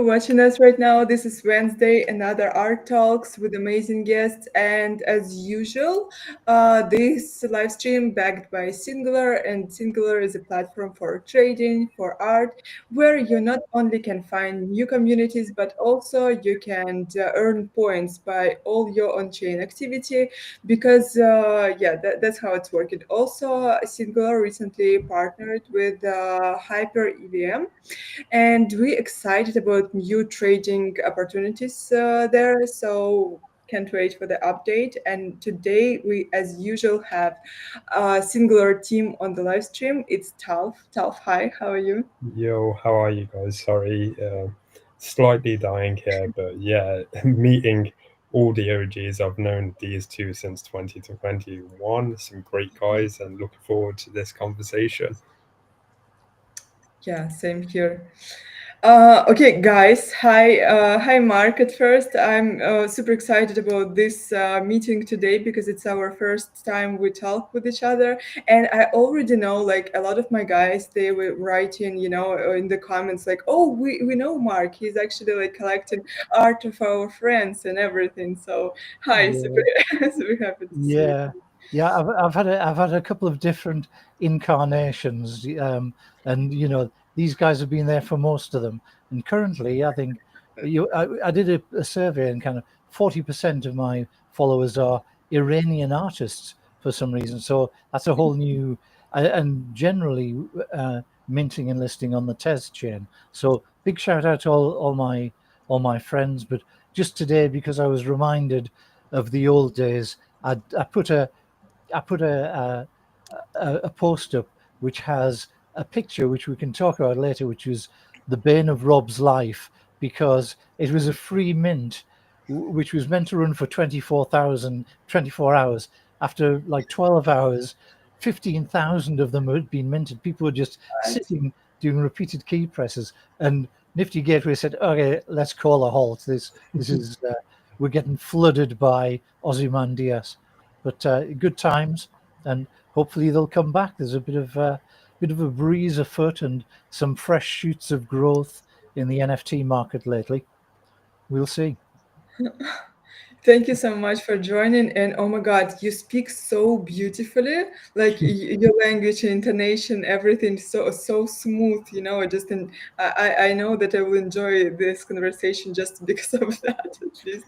watching us right now. This is Wednesday, another art talks with amazing guests, and as usual, this live stream backed by Singular, and Singular is a platform for trading, for art, where you not only can find new communities, but also you can earn points by all your on-chain activity. Because yeah, that's how it's working. Also, Singular recently partnered with Hyper EVM, and we're excited about new trading opportunities there. So can't wait for the update. And today we, as usual, have a singular team on the live stream. It's Talf. Talf, hi, how are you? Yo, how are you guys? Sorry, slightly dying here, but yeah, meeting all the OGs. I've known these two since 2021. Some great guys, and looking forward to this conversation. Yeah, same here. Okay, guys. Hi, Mark. At first, I'm super excited about this meeting today because it's our first time we talk with each other, and I already know like a lot of my guys. They were writing, in the comments like, "Oh, we know Mark. He's actually like collecting art of our friends and everything." So, hi, super Yeah, super happy to see yeah, yeah. I've had a couple of different incarnations, and these guys have been there for most of them. And currently, I think I did a survey, and kind of 40% of my followers are Iranian artists for some reason. So that's a whole new, and generally minting and listing on the test chain. So big shout out to all my friends. But just today, because I was reminded of the old days, I put a post up which has a picture which we can talk about later, which was the bane of Rob's life, because it was a free mint which was meant to run for 24 hours. After like 12 hours, 15,000 of them had been minted. People were just you. sitting doing repeated key presses, and Nifty Gateway said, "Okay, let's call a halt. This is we're getting flooded by Ozymandias." But good times, and hopefully they'll come back. There's a bit of a breeze afoot and some fresh shoots of growth in the NFT market lately. We'll see. Thank you so much for joining. And oh my God, you speak so beautifully. Like your language and intonation, everything so smooth. I just I know that I will enjoy this conversation just because of that, at least.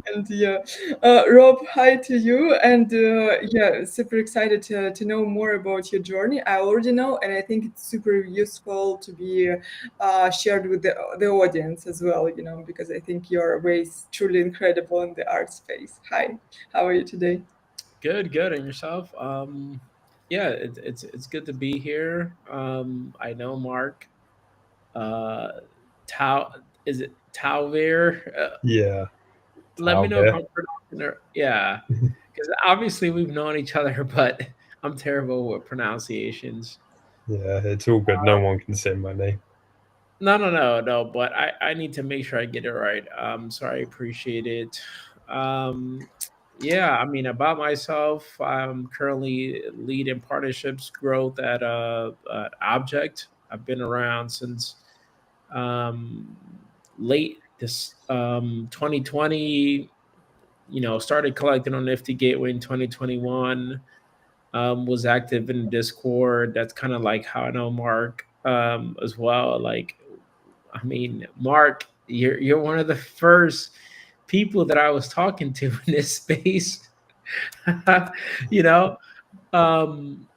And yeah, Rob, hi to you. And yeah, super excited to know more about your journey. I already know, and I think it's super useful to be shared with the audience as well, because I think your way is truly incredible in the art space. Hi, how are you today? Good, good, and yourself? Yeah, it's good to be here. I know Mark. Uh, Tau is it Tauvir? Yeah, Let me know if Talbot. I'm pronouncing it. Yeah, because obviously we've known each other, but I'm terrible with pronunciations. Yeah, it's all good. No one can say my name. No, no, no, no. But I need to make sure I get it right. So I appreciate it. Um, yeah, I mean about myself, I'm currently leading partnerships growth at Object. I've been around since um, late this 2020. Started collecting on Nifty Gateway in 2021. Was active in Discord. That's kind of like how I know Mark as well. Like I mean, Mark, you're one of the first people that I was talking to in this space. you know, um,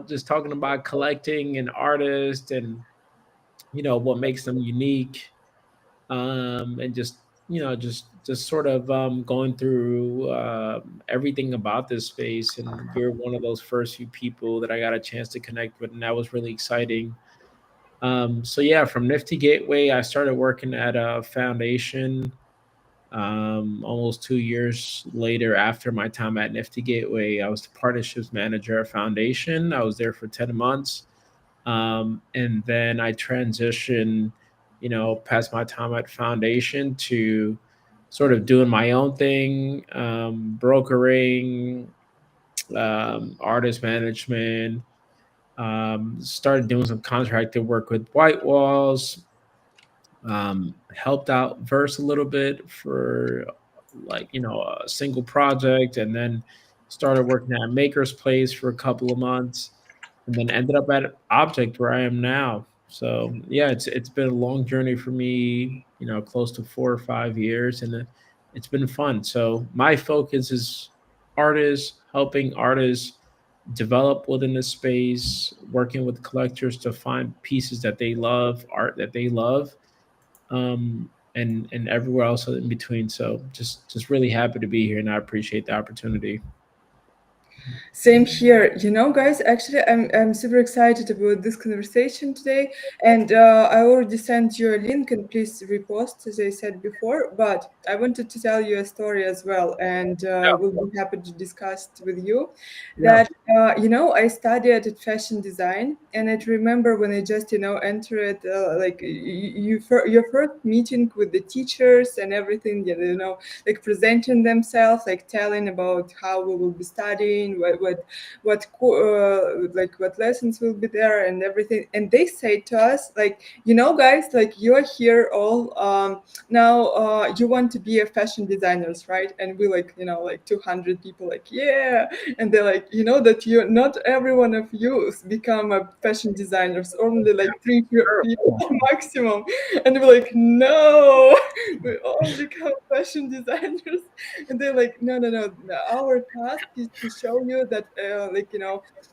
just talking about collecting and artists and what makes them unique, and just sort of going through everything about this space. And you're one of those first few people that I got a chance to connect with, and that was really exciting. So yeah, from Nifty Gateway, I started working at a foundation. Almost 2 years later, after my time at Nifty Gateway, I was the partnerships manager at Foundation. I was there for 10 months, and then I transitioned, past my time at Foundation to sort of doing my own thing, brokering, artist management, started doing some contracted work with White Walls, helped out Verse a little bit for like a single project, and then started working at Maker's Place for a couple of months, and then ended up at Object where I am now. So yeah, it's been a long journey for me, close to 4 or 5 years, and it's been fun. So my focus is artists, helping artists develop within the space, working with collectors to find pieces that they love, art that they love, and everywhere else in between. So just really happy to be here, and I appreciate the opportunity. Same here. Guys, actually, I'm super excited about this conversation today. And I already sent you a link, and please repost, as I said before. But I wanted to tell you a story as well, and we'll be happy to discuss it with you. Yeah. That, I studied at fashion design, and I remember when I just, entered, like, your first meeting with the teachers and everything, like presenting themselves, like telling about how we will be studying, like what lessons will be there and everything. And they say to us, like, guys, like you are here all now. You want to be a fashion designers, right? And we like, like 200 people, like, yeah. And they're like, that you not every one of you become a fashion designers, only like three people maximum. And we're like, no, we all become fashion designers. And they're like, no, no, no, our task is to show you that like,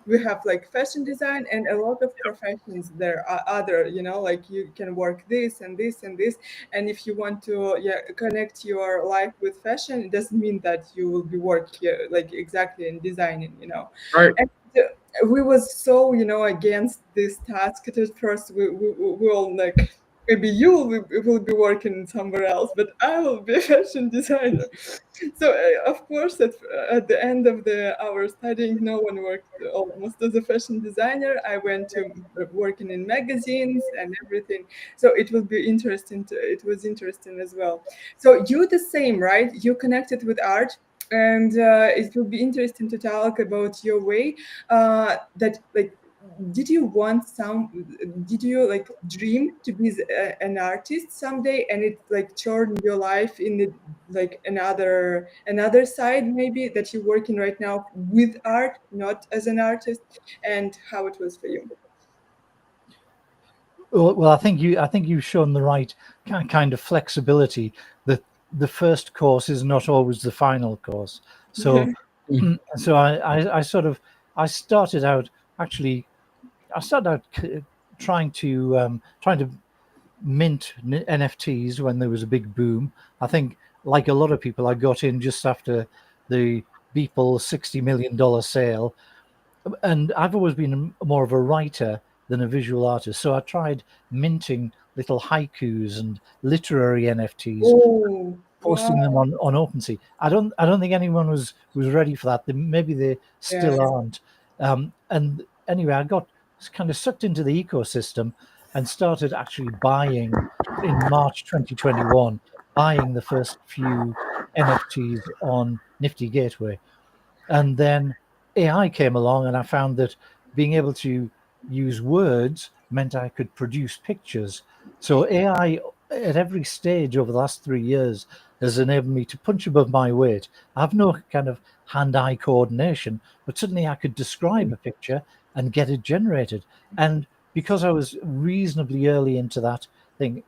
we have like fashion design and a lot of professions there are other, like you can work this and this and this. And if you want to, yeah, connect your life with fashion, it doesn't mean that you will be work here like exactly in designing. Right. And we was so, against this task at first. We all like, maybe you will be working somewhere else, but I will be a fashion designer. So of course, at the end of our studying, no one worked almost as a fashion designer. I went to working in magazines and everything. So it will be interesting. It was interesting as well. So you the same, right? You connected with art. And it will be interesting to talk about your way, that like, did you want some, did you like dream to be an artist someday, and it like turned your life in like another side, maybe, that you're working right now with art, not as an artist, and how it was for you? Well, I think you've shown the right kind of flexibility. That the first course is not always the final course. So, Mm. so I sort of I started out actually I started out trying to mint NFTs when there was a big boom. I think, like a lot of people, I got in just after the Beeple $60 million sale, and I've always been more of a writer than a visual artist. So I tried minting little haikus and literary NFTs, Oh, posting them wow. on OpenSea. I don't think anyone was ready for that. Maybe they Yeah. still aren't. And anyway, I got kind of sucked into the ecosystem and started actually buying in March 2021, buying the first few NFTs on Nifty Gateway. And then AI came along, and I found that being able to use words meant I could produce pictures. So AI at every stage over the last 3 years has enabled me to punch above my weight. I have no kind of hand-eye coordination, but suddenly I could describe a picture and get it generated. And because I was reasonably early into that thing,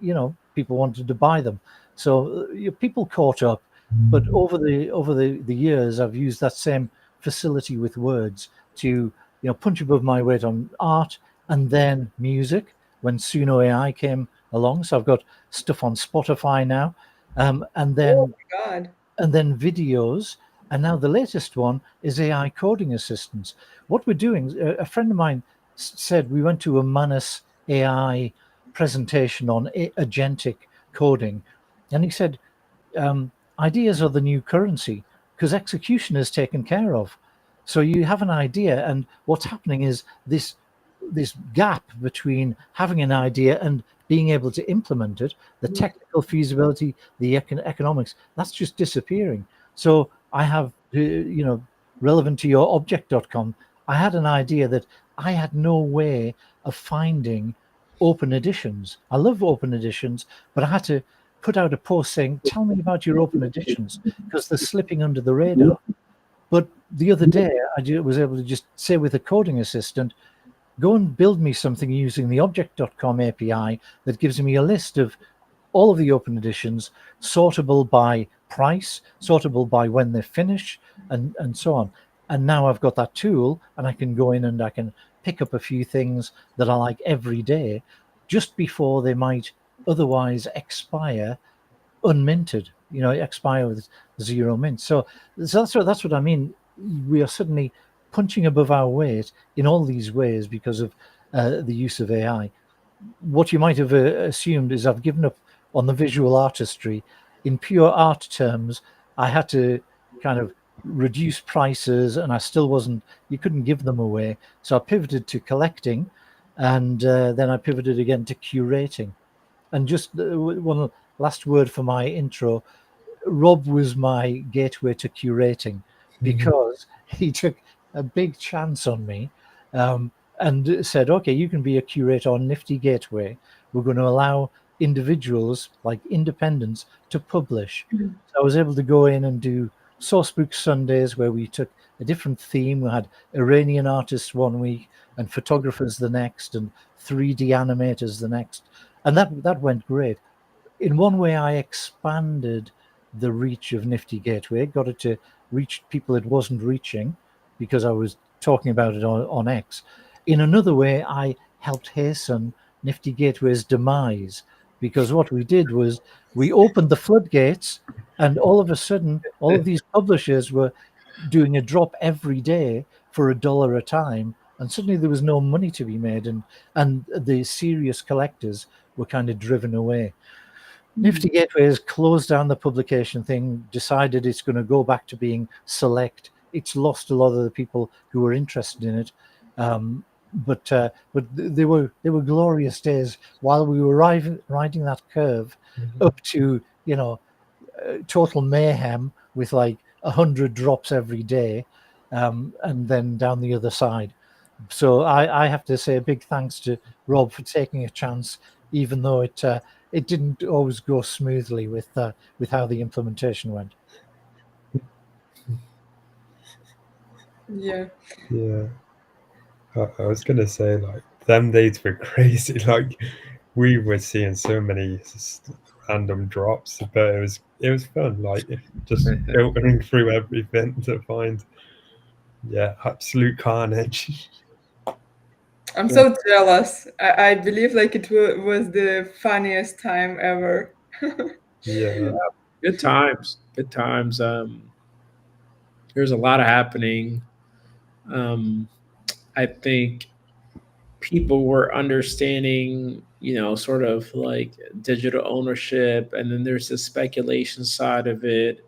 people wanted to buy them. So people caught up. But over the years, I've used that same facility with words to punch above my weight on art, and then music when Suno AI came along. So I've got stuff on Spotify now, and Oh then my God. and then videos. And now the latest one is AI coding assistants. What we're doing, a friend of mine said we went to a Manus AI presentation on agentic coding, and he said um, ideas are the new currency because execution is taken care of. So you have an idea, and what's happening is this gap between having an idea and being able to implement it, the technical feasibility, the economics, that's just disappearing. So I have, relevant to your object.com, I had an idea that I had no way of finding open editions. I love open editions, but I had to put out a post saying, "Tell me about your open editions," because they're slipping under the radar. But the other day, was able to just say with a coding assistant, go and build me something using the object.com API that gives me a list of all of the open editions, sortable by price, sortable by when they finish, and so on. And now I've got that tool, and I can go in and I can pick up a few things that I like every day, just before they might otherwise expire unminted. Expire with zero mint. So that's what I mean. We are suddenly punching above our weight in all these ways because of the use of AI. What you might have assumed is I've given up on the visual artistry. In pure art terms, I had to kind of reduce prices, and I still wasn't. You couldn't give them away, so I pivoted to collecting, and then I pivoted again to curating. And just one last word for my intro. Rob was my gateway to curating because he took a big chance on me, and said, "Okay, you can be a curator on Nifty Gateway. We're going to allow individuals, like independents, to publish." So I was able to go in and do Sourcebook Sundays, where we took a different theme. We had Iranian artists one week, and photographers the next, and 3D animators the next, and that went great. In one way, I expanded the reach of Nifty Gateway, got it to reach people it wasn't reaching because I was talking about it on X. In another way, I helped hasten Nifty Gateway's demise because what we did was we opened the floodgates, and all of a sudden, all of these publishers were doing a drop every day for $1 a time, and suddenly there was no money to be made, and the serious collectors were kind of driven away. Nifty Gateway has closed down the publication thing, decided it's going to go back to being select. It's lost a lot of the people who were interested in it, but they were glorious days while we were riding that curve up to total mayhem with like 100 drops every day, and then down the other side. So I have to say a big thanks to Rob for taking a chance, even though it didn't always go smoothly with how the implementation went. Yeah. Yeah. I was gonna say, like, them days were crazy. Like, we were seeing so many random drops, but it was fun. Like, just filtering through everything to find, yeah, absolute carnage. I'm Yeah. so jealous. I believe like was the funniest time ever. Yeah. Good times. Good times. There's a lot happening. Um, I think people were understanding, sort of like digital ownership, and then there's the speculation side of it.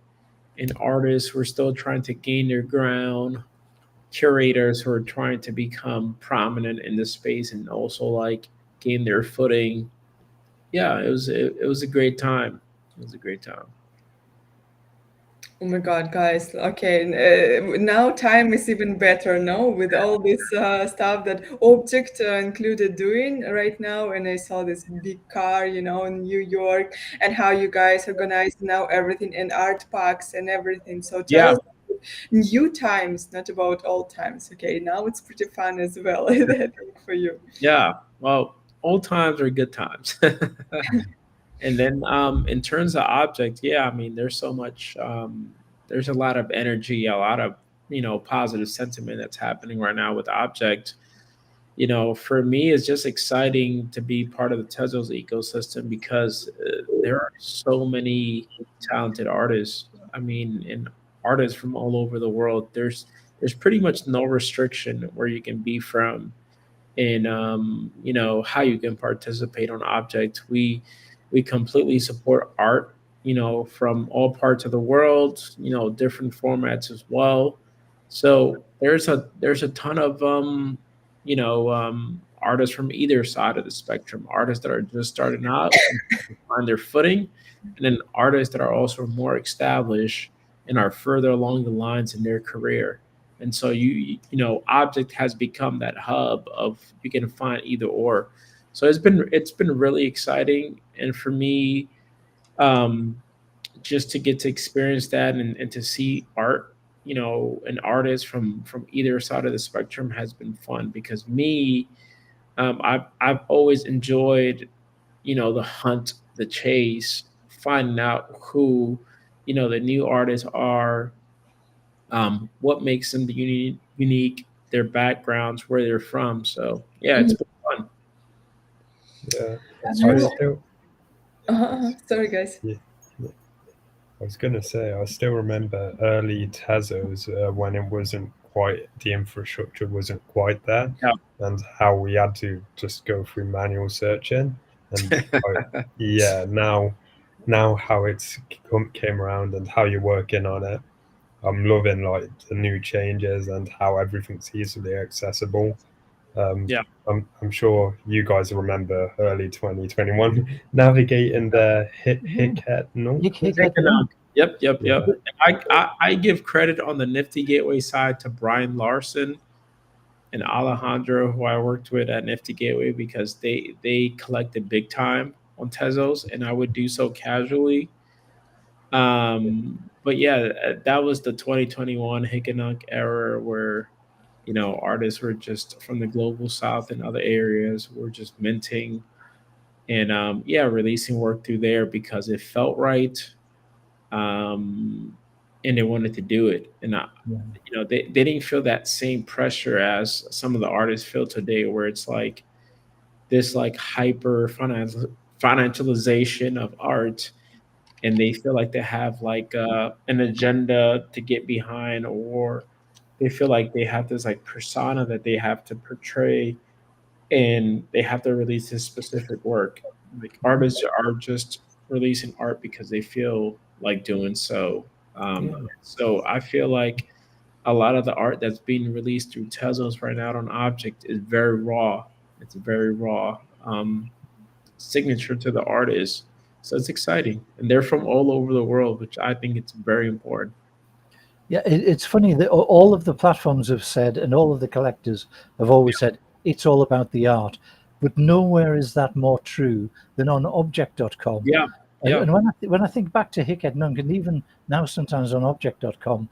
And artists were still trying to gain their ground. Curators who are trying to become prominent in the space and also like gain their footing. Yeah, it was a great time. It was a great time. Oh my God, guys. Okay, now time is even better, no? With all this stuff that Object included doing right now. And I saw this big car, in New York, and how you guys organize now everything in art packs and everything. So tell Yeah, us new times, not about old times. Okay, now it's pretty fun as well, I think, for you. yeah. Well, old times are good times. And then in terms of object, yeah, I mean, there's so much, there's a lot of energy, a lot of, positive sentiment that's happening right now with object. For me, it's just exciting to be part of the Tezos ecosystem because there are so many talented artists. I mean, and artists from all over the world. There's pretty much no restriction where you can be from, and how you can participate on object. We completely support art, from all parts of the world, different formats as well. So there's a ton of artists from either side of the spectrum, artists that are just starting out and find their footing, and then artists that are also more established and are further along the lines in their career. And so object has become that hub of you can find either or. So it's been really exciting, and for me, um, just to get to experience that and to see art, an artist from either side of the spectrum has been fun because me, I've always enjoyed, the hunt, the chase, finding out who, the new artists are, what makes them unique, their backgrounds, where they're from. So yeah, it's Mhm. been fun. Yeah, That's You I great. know, still, sorry guys. yeah, yeah. I was gonna say I still remember early Tezos when it wasn't quite the infrastructure wasn't quite there, Yeah. and how we had to just go through manual searching. And I, yeah, now how came around and how you're working on it, I'm loving like the new changes and how everything's easily accessible. Um, Yeah. I'm sure you guys remember early 2021 navigating the Yeah. Hicket Nunk, Hick, was hick, it? heck, no. Yep, yep, Yeah, yep. I give credit on the Nifty Gateway side to Brian Larson and Alejandro, who I worked with at Nifty Gateway, because they collected big time on Tezos, and I would do so casually. But yeah, that was the 2021 Hickenunk era where, artists were just from the global south and other areas were just minting and yeah, releasing work through there because it felt right, um, and they wanted to do it. And Yeah. they didn't feel that same pressure as some of the artists feel today, where it's like this like hyper financialization of art, and they feel like they have like an agenda to get behind, or they feel like they have this like persona that they have to portray, and they have to release this specific work. Like artists are just releasing art because they feel like doing so. Yeah. So I feel like a lot of the art that's being released through Tezos right now on Object is very raw. It's very raw. Signature to the artist. So it's exciting. And they're from all over the world, which I think it's very important. Yeah, it's funny that all of the platforms have said, and all of the collectors have always said, it's all about the art. But nowhere is that more true than on object.com. Yeah. And, Yeah. and when I think back to Hickhead Nunk, and even now sometimes on object.com,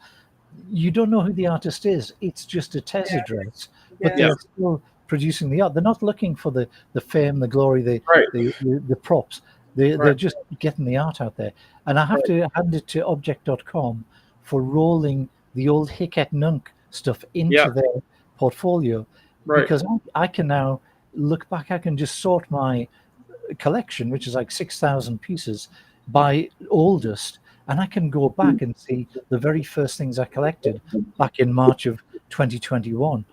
you don't know who the artist is. It's just a TES Yeah, address, but yeah, Yeah. they're still producing the art. They're not looking for the fame, the glory, Right. the props. They're Right. just getting the art out there. And I have Right. to hand it to object.com for rolling the old Hicket Nunk stuff Yeah. into their portfolio, Right. because I can now look back. I can just sort my collection, which is like 6,000 pieces, by oldest, and I can go back and see the very first things I collected back in March of 2021.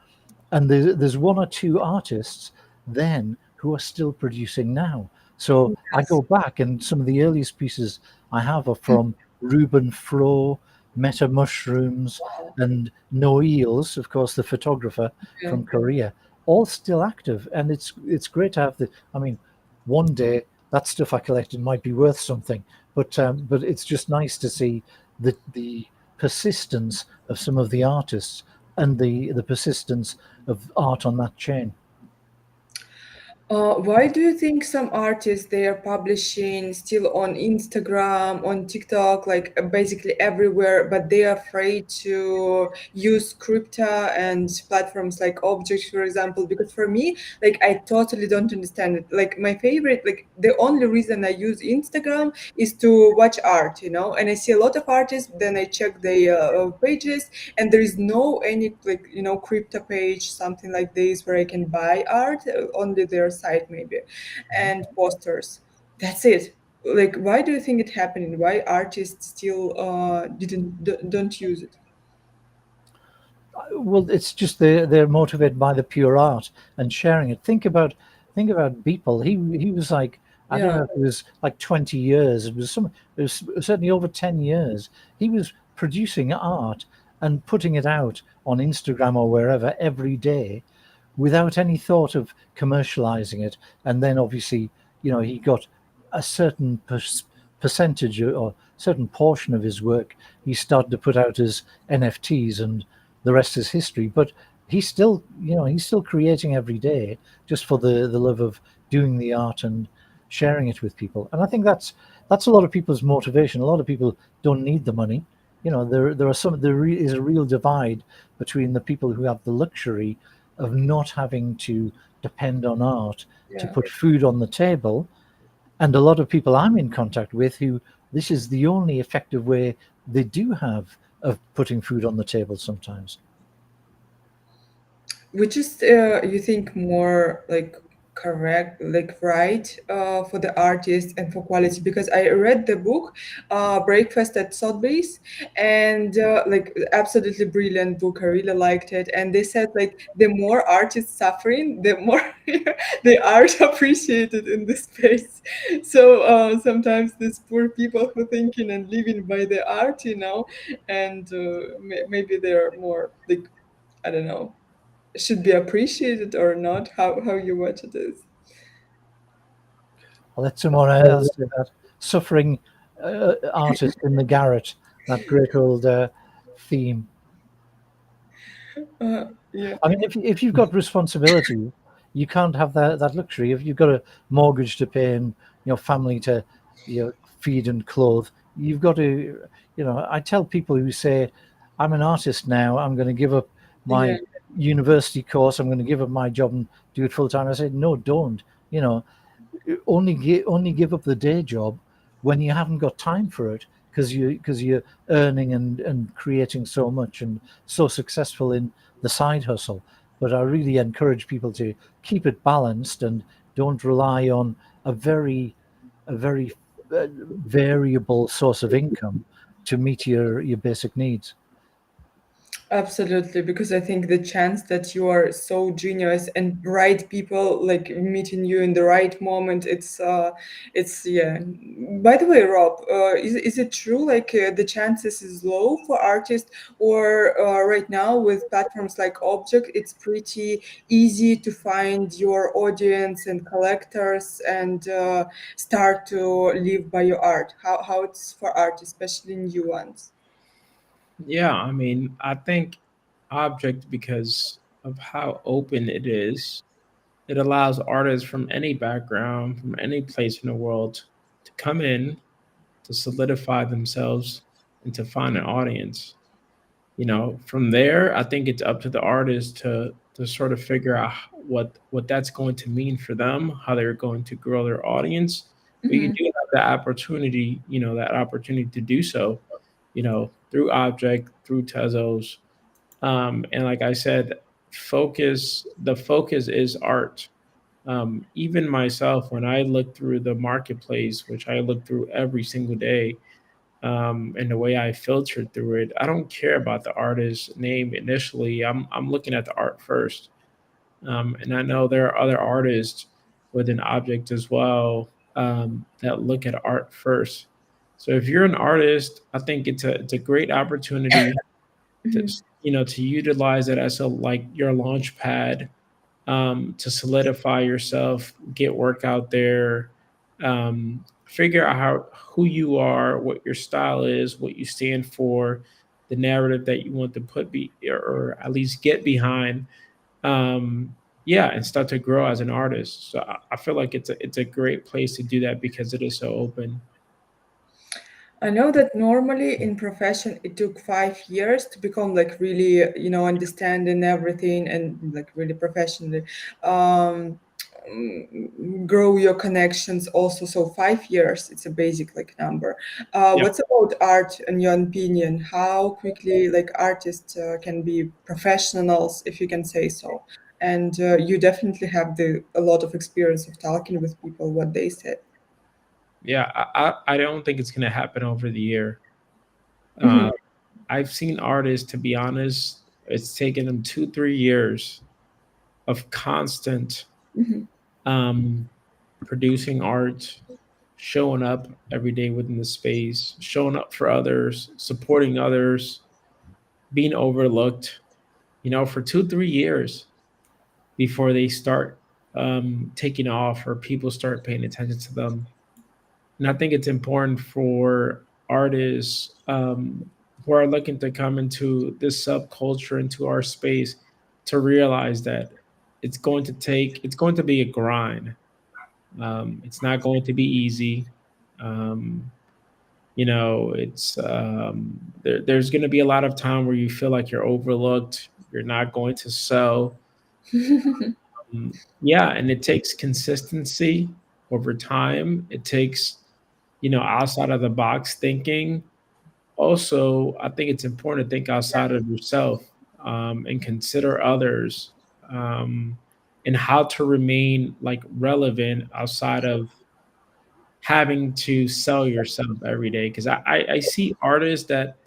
And there's one or two artists then who are still producing now. So I yes, go back, and some of the earliest pieces I have are from Ruben Fro, Meta Mushrooms, and Noels, of course, the photographer yeah. from Korea, all still active. And it's great to have the. I mean, one day that stuff I collected might be worth something, but it's just nice to see the persistence of some of the artists and the persistence of art on that chain. Why do you think some artists they are publishing still on Instagram, on TikTok, like basically everywhere, but they are afraid to use crypto and platforms like Object, for example? Because for me, like I totally don't understand it. Like my favorite, like the only reason I use Instagram is to watch art, and I see a lot of artists. Then I check their pages, and there is no any like crypto page, something like this where I can buy art. Only their site maybe, and posters. That's it. Like, why do you think it happening? Why artists still don't use it? Well, it's just they're motivated by the pure art and sharing it. Think about Beeple. He was like, I don't Yeah, know if it was like 20 years. It was certainly over 10 years. He was producing art and putting it out on Instagram or wherever every day, without any thought of commercializing it. And then obviously, he got a certain percentage or certain portion of his work he started to put out as NFTs, and the rest is history. But he's still creating every day, just for the love of doing the art and sharing it with people. And I think that's a lot of people's motivation. A lot of people don't need the money. You know, there is a real divide between the people who have the luxury of not having to depend on art to Yeah. put food on the table, and a lot of people I'm in contact with who this is the only effective way they do have of putting food on the table sometimes. Which is you think more like correct, like right, for the artist and for quality? Because I read the book Breakfast at Sotheby's, and like absolutely brilliant book, I really liked it. And they said like the more artists suffering, the more the art appreciated in the space. So sometimes these poor people who thinking and living by the art, and maybe they're more like, I don't know, should be appreciated or not, how you watch it is. I'll let someone else do that. Suffering artist in the garret, that great old theme. Yeah. I mean, if you've got responsibility, you can't have that luxury. If you've got a mortgage to pay and family to feed and clothe, you've got to. I tell people who say, "I'm an artist now. I'm going to give up Yeah. my university course. I'm going to give up my job and do it full time." I said, "No, don't. You know, only give up the day job when you haven't got time for it because you're earning and creating so much and so successful in the side hustle. But I really encourage people to keep it balanced and don't rely on a very variable source of income to meet your basic needs. Absolutely, because I think the chance that you are so genius and right people like meeting you in the right moment, it's yeah. By the way, Rob, is it true like the chances is low for artists, or right now with platforms like Object, it's pretty easy to find your audience and collectors and start to live by your art? How it's for art, especially new ones? Yeah, I mean, I think Object, because of how open it is, it allows artists from any background, from any place in the world, to come in, to solidify themselves, and to find an audience. From there, I think it's up to the artist to sort of figure out what that's going to mean for them, how they're going to grow their audience. But you Hmm. do have that opportunity to do so, through Object, through Tezos. And like I said, the focus is art. Even myself, when I look through the marketplace, which I look through every single day, and the way I filter through it, I don't care about the artist's name initially. I'm looking at the art first, and I know there are other artists within Object as well, that look at art first. So if you're an artist, I think it's a great opportunity to Hmm. to utilize it as a like your launch pad, to solidify yourself, get work out there, figure out who you are, what your style is, what you stand for, the narrative that you want to or at least get behind. Yeah, and start to grow as an artist. So I feel like it's a great place to do that because it is so open. I know that normally in profession it took 5 years to become like really, understanding everything and like really professionally. Um, Grow your connections also. So 5 years, it's a basic like number. Yeah, What's about art in your opinion? How quickly like artists can be professionals, if you can say so? And you definitely have the a lot of experience of talking with people, what they said. yeah. I don't think it's gonna happen over the year. Hmm. Uh, I've seen artists, to be honest, it's taken them 2 3 years of constant, Hmm. um, producing art, showing up every day within the space, showing up for others, supporting others, being overlooked, for 2 3 years before they start, taking off or people start paying attention to them. And I think it's important for artists, who are looking to come into this subculture, into our space, to realize that it's going to be a grind. It's not going to be easy. Um, there's going to be a lot of time where you feel like you're overlooked. You're not going to sell. Yeah, and it takes consistency over time. It takes, outside of the box thinking. Also, I think it's important to think outside of yourself, and consider others, um, and how to remain like relevant outside of having to sell yourself every day. Because I see artists that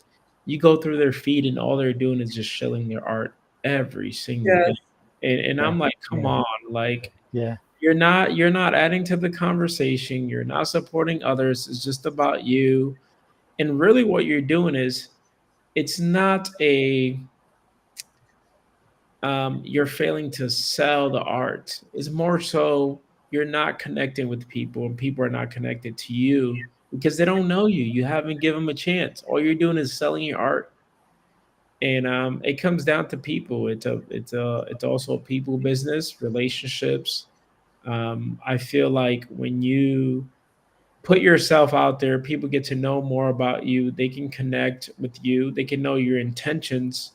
you go through their feed and all they're doing is just shilling their art every single day. Yes, And Yeah, I'm like, come yeah, on, like yeah, you're not adding to the conversation, you're not supporting others, it's just about you. And really what you're doing is it's not a you're failing to sell the art. It's more so you're not connecting with people and people are not connected to you because they don't know you. You haven't given them a chance. All you're doing is selling your art. And it comes down to people. It's also a people business, relationships. I feel like when you put yourself out there, people get to know more about you. They can connect with you. They can know your intentions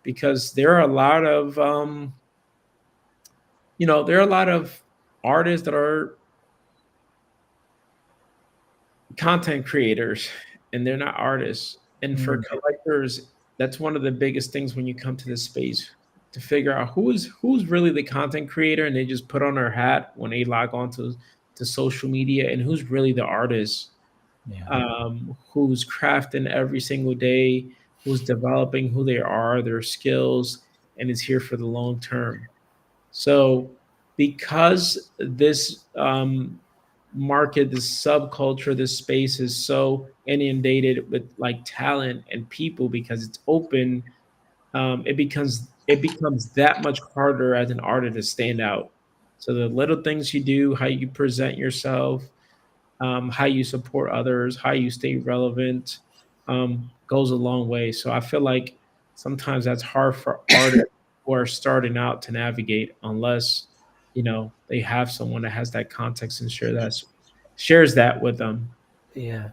because there are a lot of there are a lot of artists that are content creators and they're not artists. And for mm, collectors, that's one of the biggest things when you come to this space to figure out who's really the content creator and they just put on their hat when they log on to social media, and who's really the artist, yeah, who's crafting every single day, who's developing who they are, their skills, and is here for the long term. So, because this market, this subculture, this space is so inundated with like talent and people because it's open, it becomes that much harder as an artist to stand out. So the little things you do, how you present yourself, how you support others, how you stay relevant, goes a long way. So I feel like sometimes that's hard for artists who are starting out to navigate unless they have someone that has that context and shares that with them. yeah.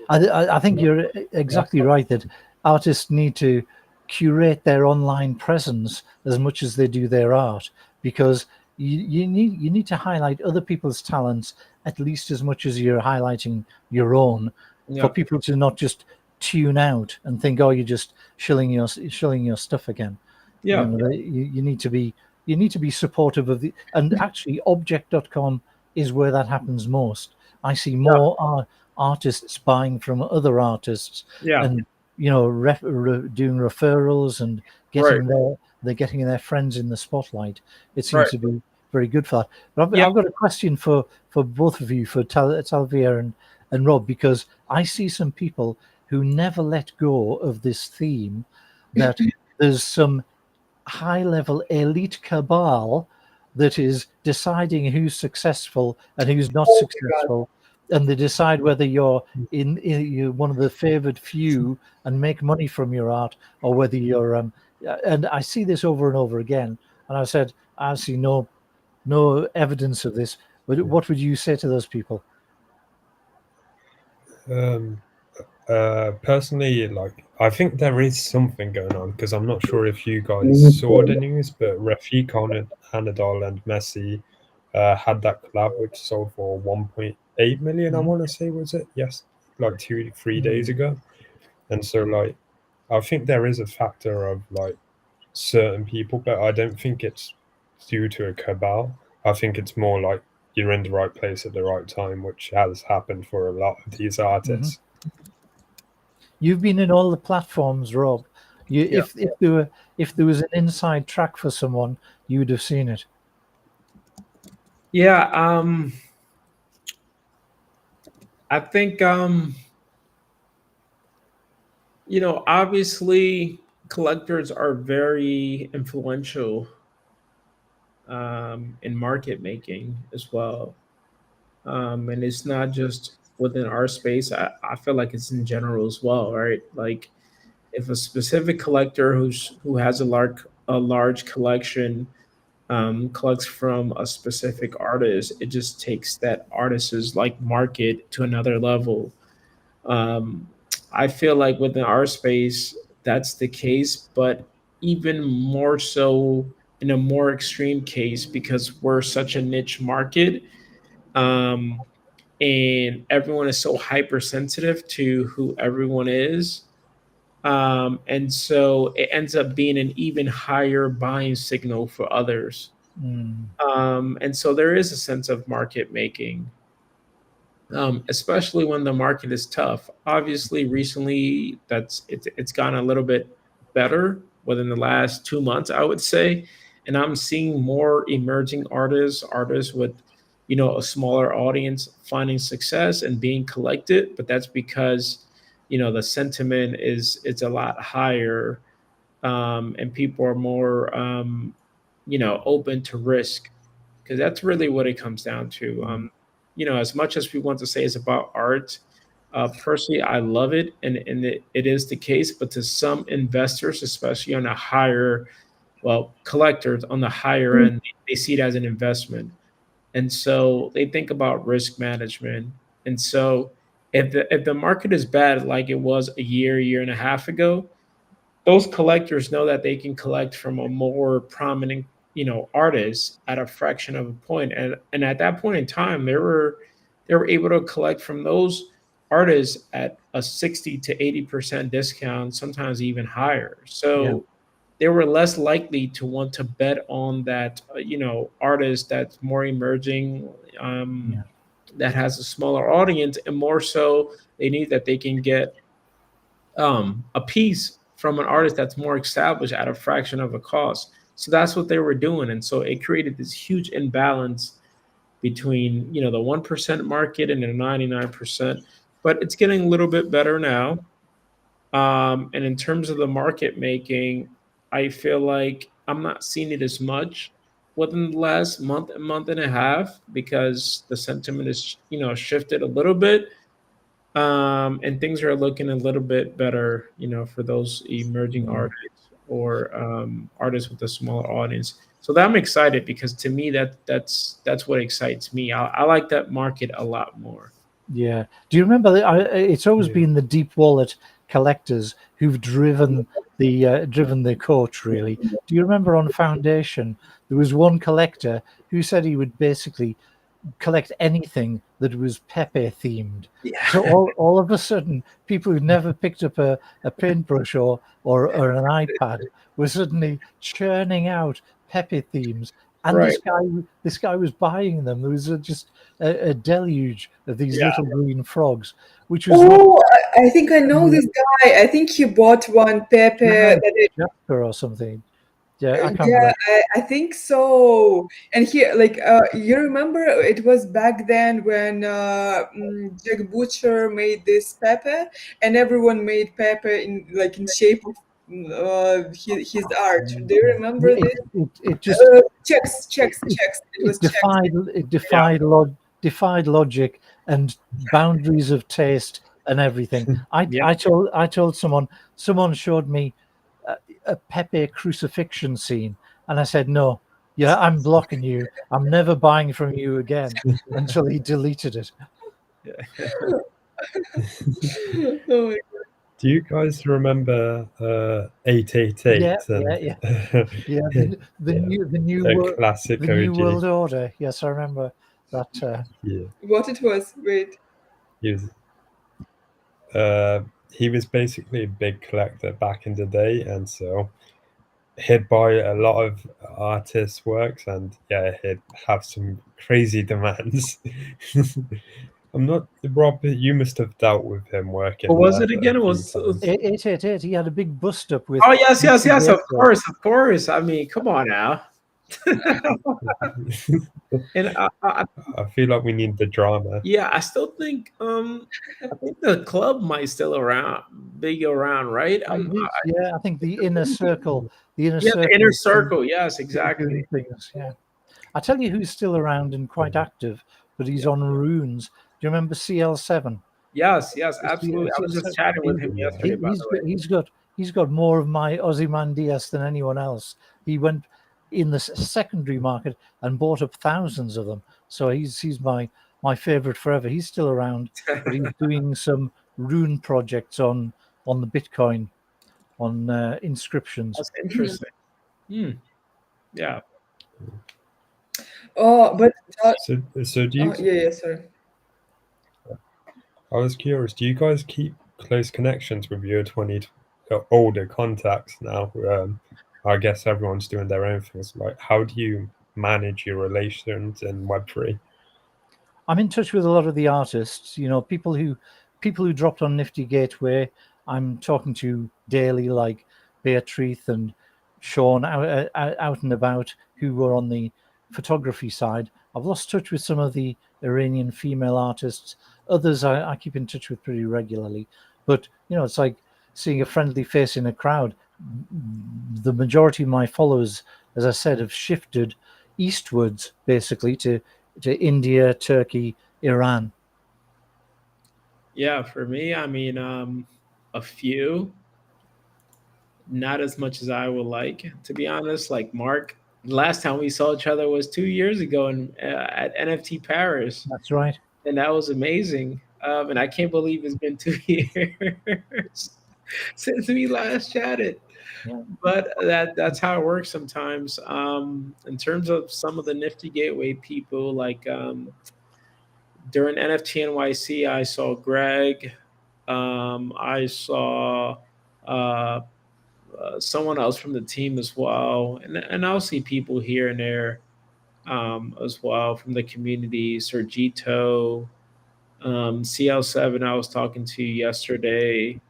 I think you're Yeah. exactly right that artists need to curate their online presence as much as they do their art, because you need to highlight other people's talents at least as much as you're highlighting your own, for Yeah, people to not just tune out and think, oh, you're just shilling your stuff again. You yeah, know, you need to be supportive of the, and actually object.com is where that happens most. I see yeah, more artists buying from other artists, yeah. and doing referrals and Right, they're getting their friends in the spotlight. It right. seems to be very good for that. But Yeah, I've got a question for both of you, for Talvia and Rob, because I see some people who never let go of this theme, that there's some high level elite cabal that is deciding who's successful and who's not oh my God. successful, and they decide whether you're one of the favored few and make money from your art, or whether you're and I see this over and over again, and I said I see no evidence of this, but what would you say to those people? Um, Personally, like I think there is something going on because I'm not sure if you guys saw the news, but Rafiq Anadol and Messi had that collab which sold for 1.8 million. I Mhm. want to say, was it? Yes, like 3 days Mm. ago. And so, like, I think there is a factor of like certain people, but I don't think it's due to a cabal. I think it's more like you're in the right place at the right time, which has happened for a lot of these Mhm. artists. You've been in all the platforms, Rob. You, yeah, if there was an inside track for someone, you would have seen it. yeah. I think obviously collectors are very influential in market making as well. And it's not just within our space. I feel like it's in general as well, right? Like if a specific collector who has a large collection collects from a specific artist, it just takes that artist's like market to another level. Um, I feel like within our space, that's the case, but even more so in a more extreme case because we're such a niche market. Um, and everyone is so hypersensitive to who everyone is. And so it ends up being an even higher buying signal for others. Mm, And so there is a sense of market making, especially when the market is tough. Obviously, recently it's gotten a little bit better within the last 2 months, I would say, and I'm seeing more emerging artists, artists with a smaller audience finding success and being collected. But that's because the sentiment is it's a lot higher, and people are more open to risk, because that's really what it comes down to. mm, As much as we want to say it's about art, personally, I love it, and it is the case. But to some investors, especially on a higher, well, collectors on the higher end, they see it as an investment, and so they think about risk management. And so, if the market is bad, like it was a year and a half ago, those collectors know that they can collect from a more prominent artist at a fraction of a point, and at that point in time they were able to collect from those artists at a 60 to 80% discount, sometimes even higher. yeah, So they were less likely to want to bet on that artist that's more emerging, yeah, that has a smaller audience, and more so they need that they can get a piece from an artist that's more established at a fraction of a cost. So that's what they were doing, and so it created this huge imbalance between the 1% market and the 99%. But it's getting a little bit better now. And in terms of the market making, I feel like I'm not seeing it as much within the last month and a half, because the sentiment is shifted a little bit, and things are looking a little bit better, for those emerging yeah. artists, or artists with a smaller audience. So that I'm excited, because to me that's what excites me. I like that market a lot more. Yeah. Do you remember that it's always Yeah. been the deep wallet collectors who've driven the coach, really. Do you remember on Foundation there was one collector who said he would basically collect anything that was Pepe themed. So Yeah. all of a sudden, people who'd never picked up a paintbrush or an iPad were suddenly churning out Pepe themes. And Right. this guy was buying them. There was just a deluge of these Yeah. little green frogs, which was what Oh, I think I know this guy. I think he bought one Pepe yeah, that it, Jasper or something. Yeah, I can't yeah, remember. I think so. And he like you remember it was back then when Jack Butcher made this Pepe, and everyone made Pepe in like in shape of his art. Do you remember It, this? it, it just it, Checks. It it was checks. Yeah. defied logic and boundaries of taste and everything. Yeah. I told someone showed me a Pepe crucifixion scene, and I said no. Yeah, I'm blocking you. I'm never buying from you again until he deleted it. Oh my Do you guys remember Yeah, 888 yeah, and yeah, yeah. yeah, The new a world, classic the new OG? world order. Yes, I remember that. Yeah, what it was? Wait. he was uh, he was basically a big collector back in the day, and so he'd buy a lot of artists' works, and yeah, he'd have some crazy demands. I'm not Rob. You must have dealt with him What working was there it a again? It few was, times. 888. He had a big bust up with oh, yes, yes, Mr. yes, of Gabriel. course, of course. I mean, come on now. And I feel like we need the drama. yeah, I still think I think the club might still be around, right? It is, yeah. I think the inner Yeah, the inner circle is circle. Yes, exactly. doing things. Yeah. I tell you who's still around and quite active, but he's Yeah. on runes. Do you remember CL7? Yes, yes, absolutely. I was just chatting with him He, yesterday, by he's the got way. he's got he's got more of my Ozymandias than anyone else. He went. in the secondary market and bought up thousands of them. So he's my favorite forever. He's still around, but he's doing some rune projects on the Bitcoin on inscriptions. That's interesting. Hmm. Yeah. Oh, but So do you? yeah, yeah, sorry. I was curious. Do you guys keep close connections with your older contacts now? I guess everyone's doing their own things. Like, how do you manage your relations in Web3? I'm in touch with a lot of the artists. You know, people who dropped on Nifty Gateway. I'm talking to daily, like Beatrice and Sean out and about, who were on the photography side. I've lost touch with some of the Iranian female artists. Others I keep in touch with pretty regularly. But you know, it's like seeing a friendly face in a crowd. The majority of my followers, as I said, have shifted eastwards, basically to India, Turkey, Iran. Yeah, for me, I mean, a few, not as much as I would like, to be honest. Like Mark, last time we saw each other was 2 years ago at NFT Paris, That's right. and that was amazing. And I can't believe it's been 2 years since we last chatted. Yeah. But that's how it works sometimes. In terms of some of the Nifty Gateway people, like during NFT NYC, I saw Greg. I saw uh, someone else from the team as well, and I'll see people here and there as well from the community. Sergito, CL7, I was talking to yesterday.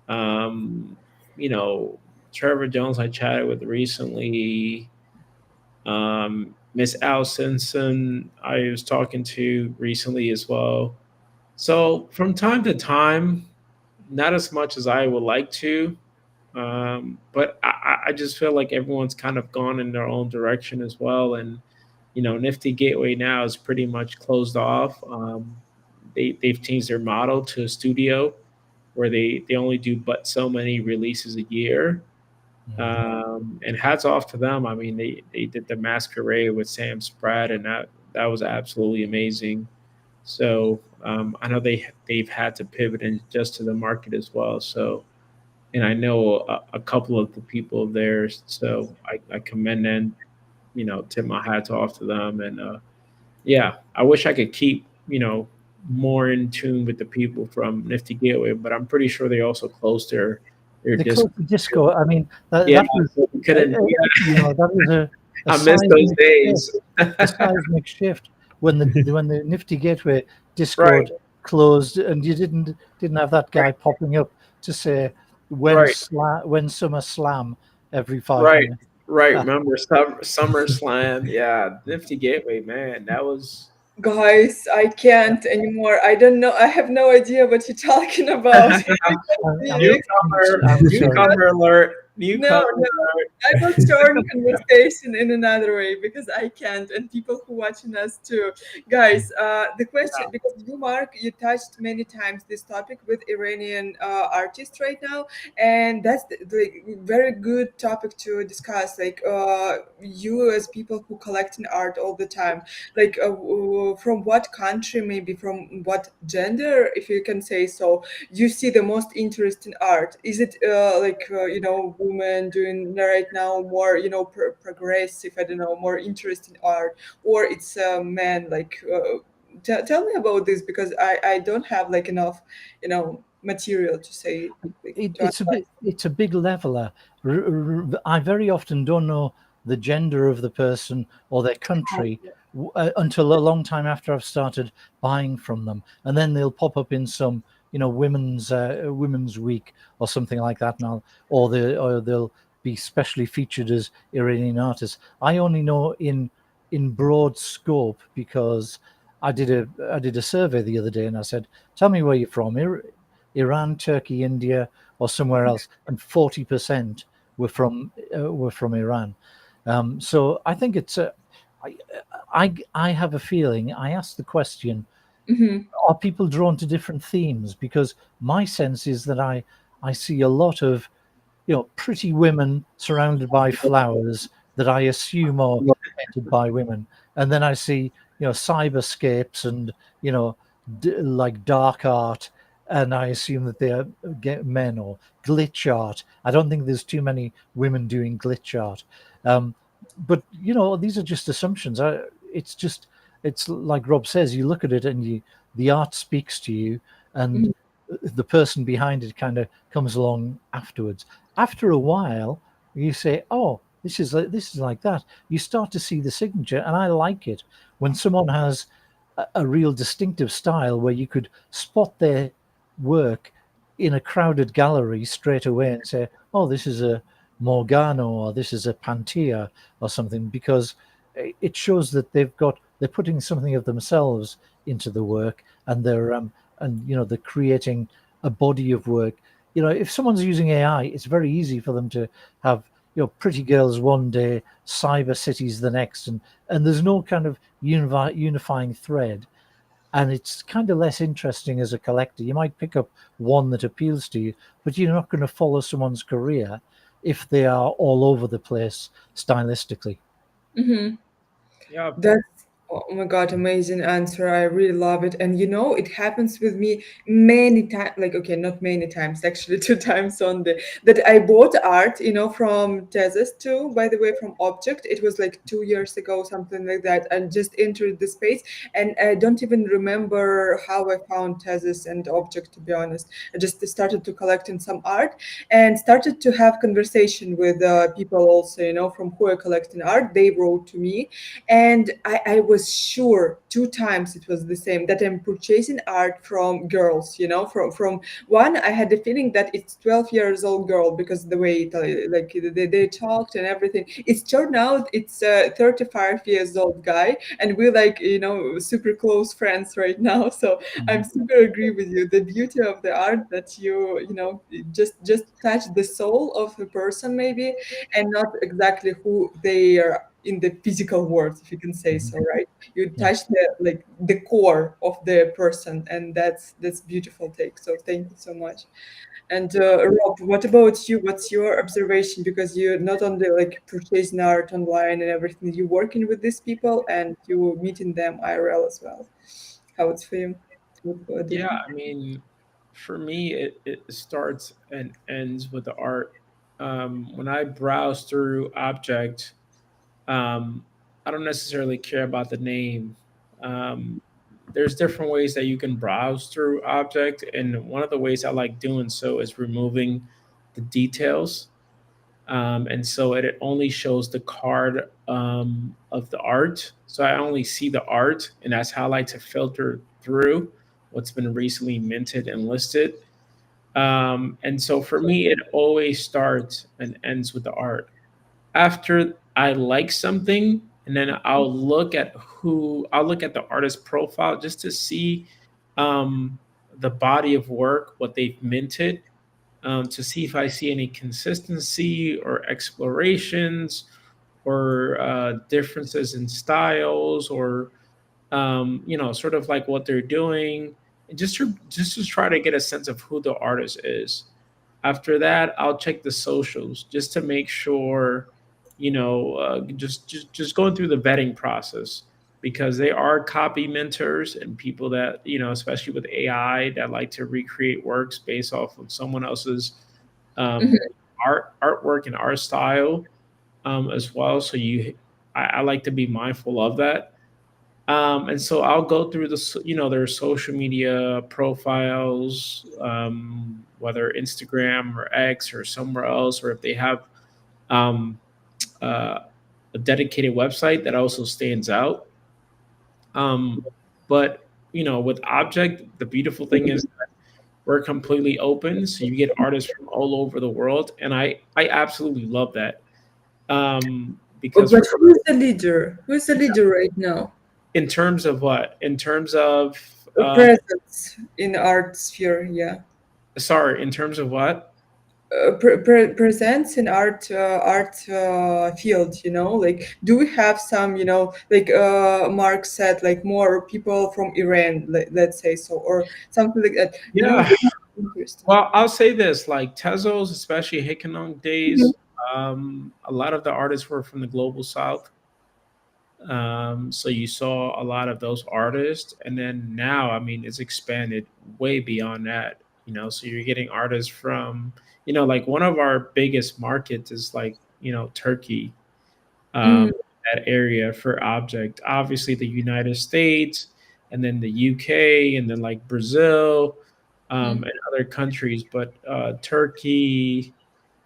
Um, you know, Trevor Jones, I chatted with recently. Miss Al Simpson, I was talking to recently as well. So from time to time, not as much as I would like to, but I just feel like everyone's kind of gone in their own direction as well. And Nifty Gateway now is pretty much closed off. They've changed their model to a studio where they only do but so many releases a year. And hats off to them. I mean, they did the Masquerade with Sam Spratt, and that was absolutely amazing. So I know they've had to pivot and just to the market as well. So, and I know a couple of the people there. So I commend them. Tip my hats off to them. And yeah, I wish I could keep more in tune with the people from Nifty Gateway, but I'm pretty sure they also closed their The disc. close to disco. I mean, that, Yeah, that was so we couldn't. that was a I miss those seismic days. shift, a seismic shift when the Nifty Gateway Right, Discord closed, and you didn't have that guy right, popping up to say right, when Summer Slam every five right, minutes. right. Remember SummerSlam? Yeah, Nifty Gateway, man. That was. Guys, I can't anymore. I don't know. I have no idea what you're talking about. I'm, I'm sorry. Newcomer alert, No, newcomer no. alert. I will turn conversation in another way because I can't, and people who watching us too. Guys, the question, because you, Mark, you touched many times this topic with Iranian artists right now, and that's the very good topic to discuss. Like you as people who collect in art all the time, like from what country, maybe from what gender, if you can say so, you see the most interest in art? Is it women doing right now more progressive, I don't know, more interest in art, or it's men like tell me about this because I don't have like enough material to say, like, to advise. It's a big leveler. I very often don't know the gender of the person or their country until a long time after I've started buying from them, and then they'll pop up in some women's week or something like that now, or they'll be specially featured as Iranian artists. I only know in broad scope because I did a survey the other day and I said, tell me where you're from, Iran, Turkey, India, or somewhere else, and 40% were from Iran. So I think it's a. I have a feeling. I asked the question: Mhm. are people drawn to different themes? Because my sense is that I see a lot of pretty women surrounded by flowers that I assume are painted by women, and then I see cyberscapes and like dark art, and I assume that they are men, or glitch art. I don't think there's too many women doing glitch art, um, but these are just assumptions. It's just it's like Rob says, you look at it and the art speaks to you, and Mhm. the person behind it kind of comes along afterwards. After a while, you say, "Oh, this is like that." You start to see the signature, and I like it when someone has a real distinctive style where you could spot their work in a crowded gallery straight away and say, "Oh, this is a Morgano, or this is a Pantia, or something," because it shows that they're putting something of themselves into the work, and they're creating a body of work. If someone's using AI, it's very easy for them to have pretty girls one day, cyber cities the next, and there's no kind of unifying thread, and it's kind of less interesting as a collector. You might pick up one that appeals to you, but you're not going to follow someone's career if they are all over the place stylistically. Mhm. Yeah. That's oh my God, amazing answer. I really love it. And it happens with me many times, like okay, not many times, actually two times on the that I bought art, from Tezos too, by the way, from Object. It was like 2 years ago, something like that, and just entered the space. And I don't even remember how I found Tezos and Object, to be honest. I just started to collect in some art and started to have conversation with people also, from who are collecting art. They wrote to me, and I was sure two times it was the same, that I'm purchasing art from girls, from one. I had the feeling that it's 12 years old girl, because the way like they talked and everything. It's turned out it's a 35 years old guy, and we're like super close friends right now. So I'm Mhm. super agree with you. The beauty of the art, that just touch the soul of a person maybe, and not exactly who they are in the physical world, if you can say Mhm. so, right? You Yeah. touch the core of the person, and that's beautiful take. So thank you so much. And Rob, what about you? What's your observation? Because you not only like purchasing art online and everything, you working with these people and you meeting them IRL as well. How it's for you? What do you Yeah, think? I mean, for me, it starts and ends with the art. When I browse through object, um, I don't necessarily care about the name. Um, there's different ways that you can browse through object, and one of the ways I like doing so is removing the details. And so it only shows the card of the art. So I only see the art, and that's how I like to filter through what's been recently minted and listed. And so for me, it always starts and ends with the art. After I like something, and then I'll look at the artist profile just to see um, the body of work, what they've minted, to see if I see any consistency or explorations or differences in styles or sort of like what they're doing, and just to try to get a sense of who the artist is. After that, I'll check the socials just to make sure, just going through the vetting process, because they are copy mentors and people that especially with AI, that like to recreate works based off of someone else's um, artwork and art style as well. So I like to be mindful of that. And so I'll go through their social media profiles, whether Instagram or X or somewhere else, or if they have um, uh, a dedicated website that also stands out. But with Object, the beautiful thing is that we're completely open, so you get artists from all over the world, and I absolutely love that. Because But who is the leader? Who is the leader right now? in terms of what? In terms of A presence in art sphere, yeah. sorry, in terms of what? Presents in art field, like do we have some, like Mark said, like more people from Iran, let's say so, or something like that, Yeah. that's interesting. Well, I'll say this: like Tezos, especially Hikanong days. A lot of the artists were from the global south. So you saw a lot of those artists, and then now, I mean, it's expanded way beyond that. So you're getting artists from, like one of our biggest markets is like, Turkey, Mm, that area for object. Obviously, the United States, and then the UK, and then like Brazil, mm, and other countries. But Turkey,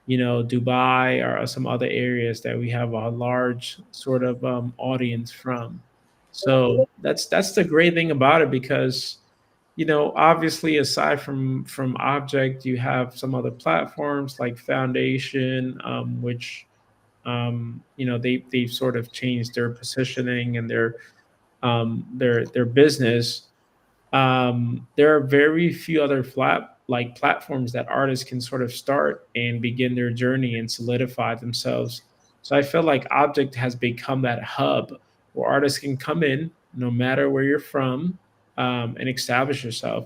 Dubai are some other areas that we have a large sort of audience from. So that's the great thing about it because obviously aside from Object, you have some other platforms like Foundation, which they've sort of changed their positioning and their business. There are very few other platforms that artists can sort of start and begin their journey and solidify themselves. So I feel like Object has become that hub where artists can come in no matter where you're from, and establish yourself.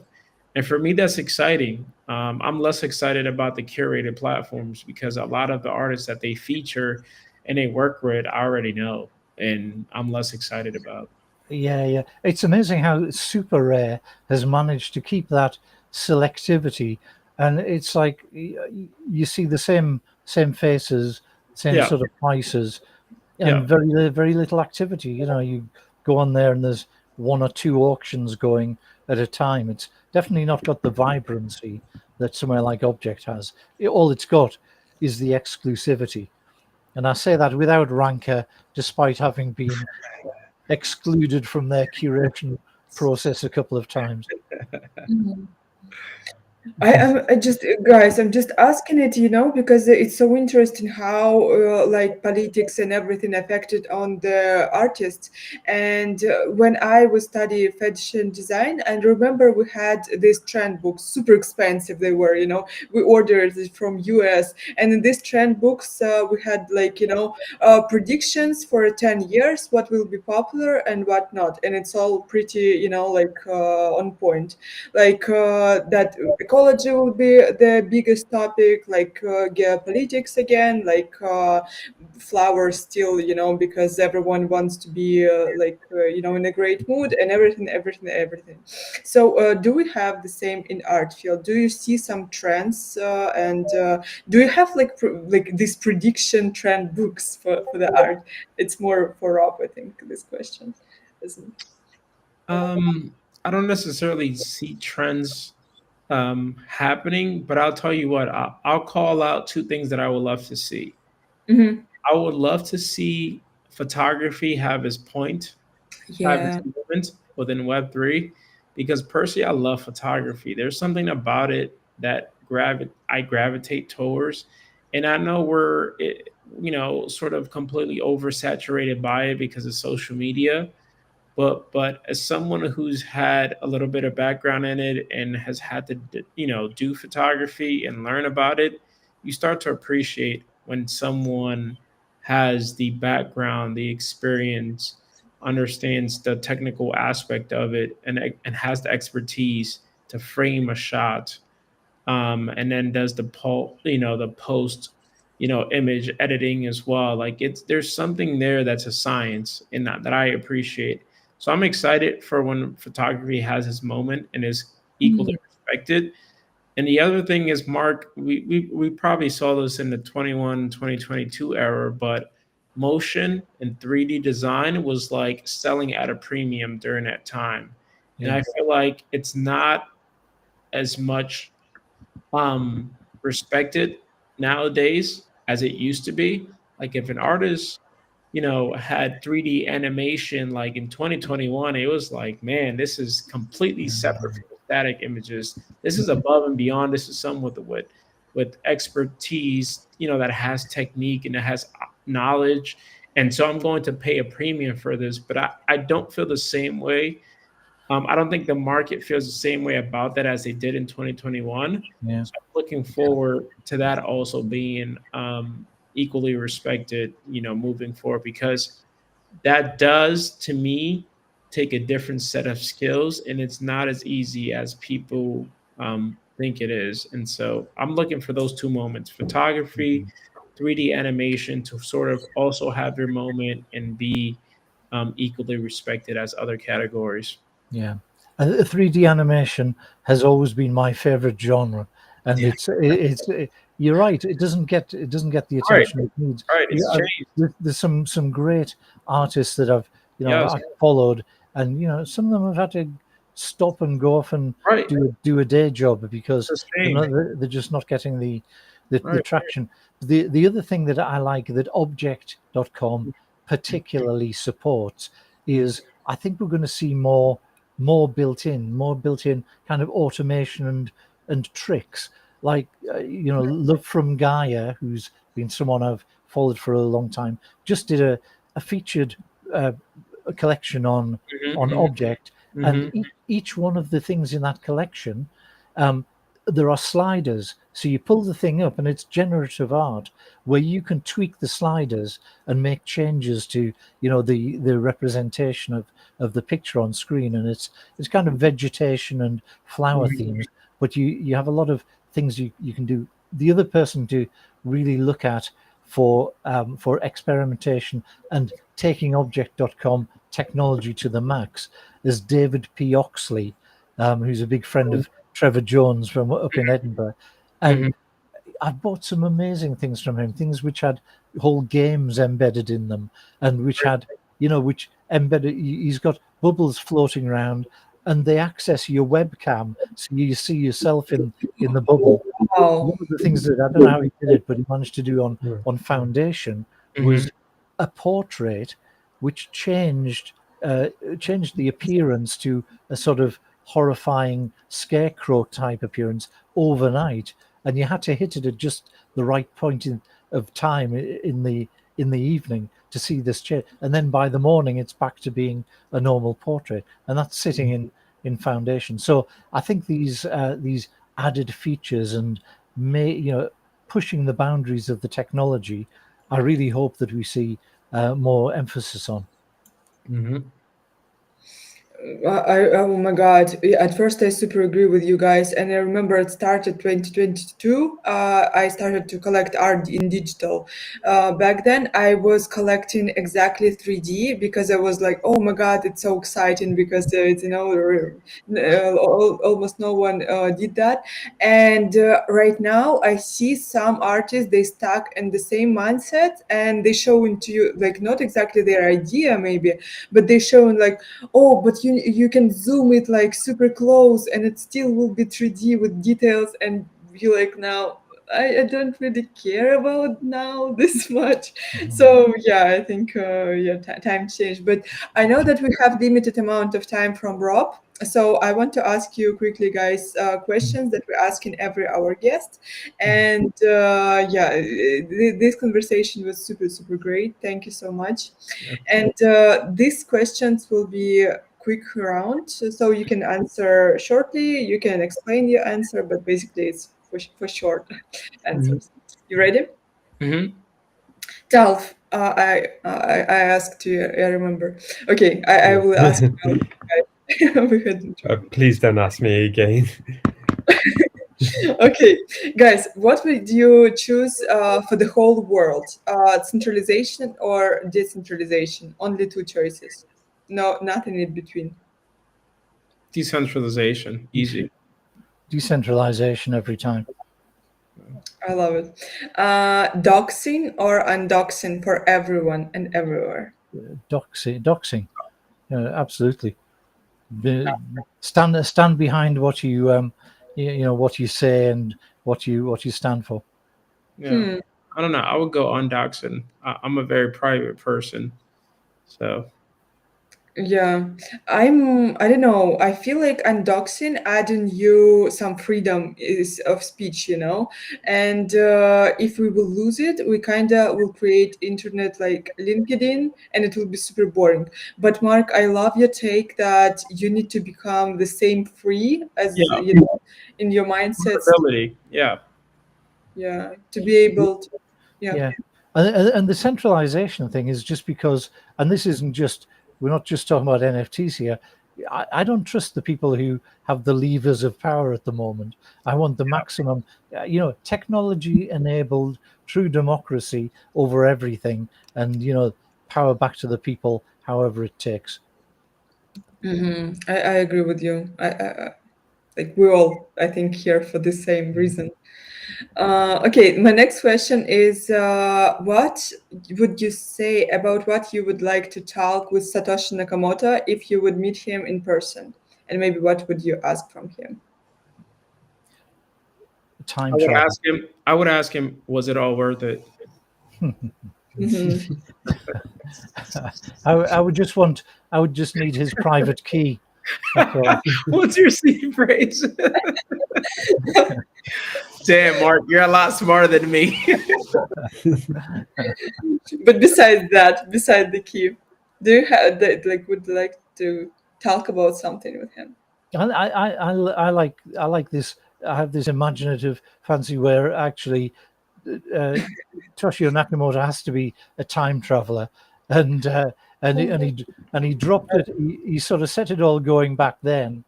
And for me, that's exciting. I'm less excited about the curated platforms because a lot of the artists that they feature and they work with, I already know, and I'm less excited about. Yeah, yeah. It's amazing how Super Rare has managed to keep that selectivity, and it's like you see the same faces, same Yeah, sort of prices, yeah. and very little activity. You go on there and there's one or two auctions going at a time. It's definitely not got the vibrancy that somewhere like Object has. All it's got is the exclusivity, and I say that without rancor, despite having been excluded from their curation process a couple of times. mhm. I just guys, I'm just asking it, because it's so interesting how like politics and everything affected on the artists. And when I was studying fashion design, and remember we had these trend books, super expensive they were. We ordered it from US, and in these trend books we had like predictions for 10 years, what will be popular and what not, and it's all pretty like on point, like that ecology will be the biggest topic, like geopolitics again, like flowers still, because everyone wants to be like in a great mood, and everything. So do we have the same in art field? Do you see some trends, and do you have like like these prediction trend books for the art? It's more for Rob, I think, this question, isn't Um, I don't necessarily see trends happening, but I'll tell you what, I'll call out two things that I would love to see. it? Hmm. I would love to see photography have its point, have its Yeah. moment within Web3, because personally, I love photography. There's something about it that I gravitate towards. And I know sort of completely oversaturated by it because of social media, but as someone who's had a little bit of background in it and has had to do photography and learn about it, you start to appreciate when someone has the background, the experience, understands the technical aspect of it, and has the expertise to frame a shot, and then does the post, image editing as well. Like there's something there that's a science in that I appreciate. So I'm excited for when photography has its moment and is equally respected. And the other thing is, Mark, we probably saw this in the 2022 era, but motion and 3D design was like selling at a premium during that time. And I Yeah, feel like it's not as much respected nowadays as it used to be. Like if an artist, had 3D animation like in 2021, it was like, man, this is completely separate from the static images. This is above and beyond. This is someone with expertise, that has technique and that has knowledge. And so I'm going to pay a premium for this, but I don't feel the same way. I don't think the market feels the same way about that as they did in 2021. yeah, So I'm looking forward to that also being equally respected, moving forward, because that does, to me, take a different set of skills, and it's not as easy as people think it is. And so I'm looking for those two moments: photography 3D animation to sort of also have their moment and be equally respected as other categories. Yeah, and 3D animation has always been my favorite genre, and Yeah, you're right. It doesn't get the right, attention it needs. right. Yeah, It's changed. there's some great artists that Yes, I've followed, and some of them have had to stop and go off and right. do a day job because It's a shame. they're just not getting the Right. traction. The other thing that I like that Object.com particularly supports is I think we're going to see more built in kind of automation and tricks like Love from Gaia, who's been someone I've followed for a long time, just did a featured uh, a collection on Mm-hmm, Object, and hmm. each one of the things in that collection, um, there are sliders. So you pull the thing up, and it's generative art where you can tweak the sliders and make changes to the representation of the picture on screen, and it's kind of vegetation and flower Hmm. themes, but you have a lot of things you can do. The other person to really look at for experimentation and taking Object.com technology to the max is David P. Oxley, who's a big friend of Trevor Jones from up in Edinburgh. And Hmm. I've bought some amazing things from him, things which had whole games embedded in them, and which had, which embedded. He's got bubbles floating around, and they access your webcam, so you see yourself in the bubble. Wow. One of the things that I don't know how he did it, but he managed to do Yeah. on Foundation Hmm. was a portrait which changed the appearance to a sort of horrifying scarecrow type appearance overnight, and you had to hit it at just the right point of time in the evening to see this change, and then by the morning it's back to being a normal portrait, and that's sitting in Foundation. So I think these added features and may pushing the boundaries of the technology, I really hope that we see more emphasis on. Hmm. Oh my God. At first, I super agree with you guys. And I remember it started 2022. I started to collect art in digital. Back then, I was collecting exactly 3D because I was like, oh my God, it's so exciting because almost no one did that. And right now, I see some artists, they stuck in the same mindset and they showing to you, like, not exactly their idea, maybe, but they showing like, oh, but you can zoom it like super close and it still will be 3D with details, and you like, now I don't really care about now this much. Mhm. So yeah, I think yeah, time changed, but I know that we have limited amount of time from Rob, so I want to ask you quickly, guys, questions that we're asking every our guest. And yeah, this conversation was super great. Thank you so much. Yeah. And these questions will be quick round, so you can answer shortly, you can explain your answer, but basically it's for short Mhm. answers. You ready? Hmm. Talf, I asked you, I remember. Okay, I will ask Yeah. you. We hadn't tried. Please don't ask me again. Okay, guys, what would you choose for the whole world? Centralization or decentralization? Only two choices. No, nothing in between. Decentralization, easy. Decentralization every time. I love it. Doxing or undoxing for everyone and everywhere. Doxing, absolutely. Stand behind what what you say and what you stand for. Yeah. Hmm. I don't know. I would go undoxing. I'm a very private person, so Yeah, I don't know. I feel like undoxing adding you some freedom is of speech, and if we will lose it, we kind of will create internet like LinkedIn, and it will be super boring. But Mark, I love your take that you need to become the same free as yeah, in your mindsets. portability. Yeah, Yeah, to be able to. Yeah. Yeah, and the centralization thing is just because, and this isn't just, we're not just talking about NFTs here. I don't trust the people who have the levers of power at the moment. I want the maximum, technology enabled true democracy over everything, and power back to the people, however it takes. I agree with you. Like we all, I think, here for the same reason. Okay, my next question is what would you say about what you would like to talk with Satoshi Nakamoto if you would meet him in person? And maybe what would you ask from him? Time travel. I would ask him, was it all worth it? Mhm. I would just want. I would just need his private key. That's all. What's your C phrase? Damn, Mark, you're a lot smarter than me. But besides that, beside the key, do you have that like would like to talk about something with him? I like this. I have this imaginative fancy where actually Toshio Nakamoto has to be a time traveler, and and he dropped it. He sort of set it all going back then,